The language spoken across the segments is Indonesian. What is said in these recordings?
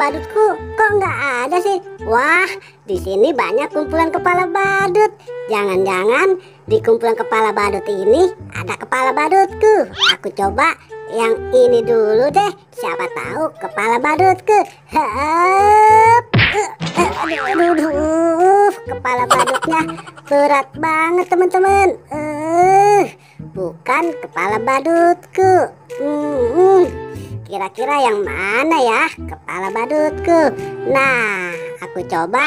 badutku kok nggak ada sih? Wah, di sini banyak kumpulan kepala badut. Jangan-jangan di kumpulan kepala badut ini ada kepala badutku. Aku coba yang ini dulu deh. Siapa tahu kepala badutku. Hup. Aduh, kepala badutnya berat banget teman-teman. Bukan kepala badutku. Kira-kira yang mana ya kepala badutku? Nah, aku coba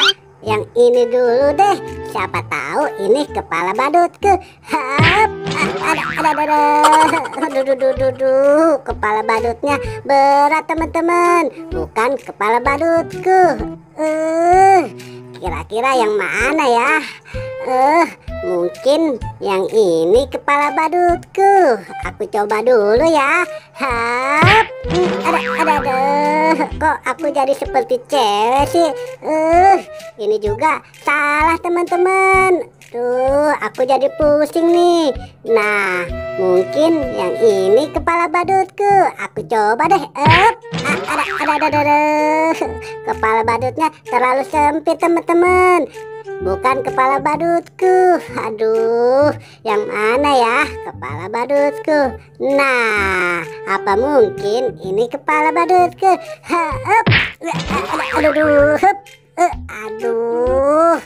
yang ini dulu deh. Siapa tahu ini kepala badutku. Hap, aduh, kepala badutnya berat teman-teman. Bukan kepala badutku. Kira-kira yang mana ya? Mungkin yang ini kepala badutku. Aku coba dulu ya. Hap. Kok aku jadi seperti cewek sih? Ini juga salah teman-teman. Tuh, aku jadi pusing nih. Nah, mungkin yang ini kepala badutku. Aku coba deh. Kepala badutnya terlalu sempit teman-teman. Bukan kepala badutku. Aduh, yang mana ya kepala badutku? Nah, apa mungkin ini kepala badutku? Aduh,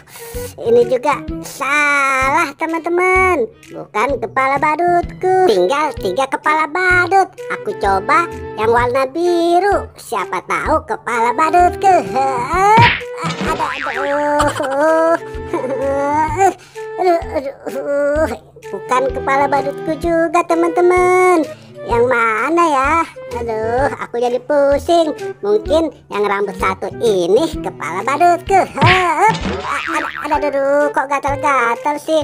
ini juga salah teman-teman. Bukan kepala badutku. Tinggal 3 kepala badut. Aku coba yang warna biru. Siapa tahu kepala badutku. Bukan kepala badutku juga teman-teman. Yang mana ya? Aduh, aku jadi pusing. Mungkin yang rambut satu ini kepala badutku. Aduh, kok gatal-gatal sih?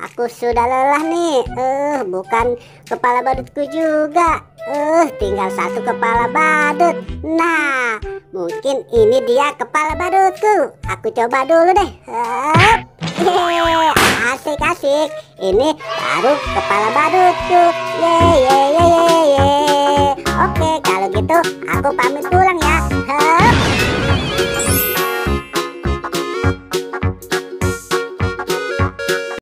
Aku sudah lelah nih. Bukan kepala badutku juga. Tinggal 1 kepala badut. Nah, mungkin ini dia kepala badutku. Aku coba dulu deh. Asik-asik. Ini baru kepala badutku. Oke, kalau gitu aku pamit dulu.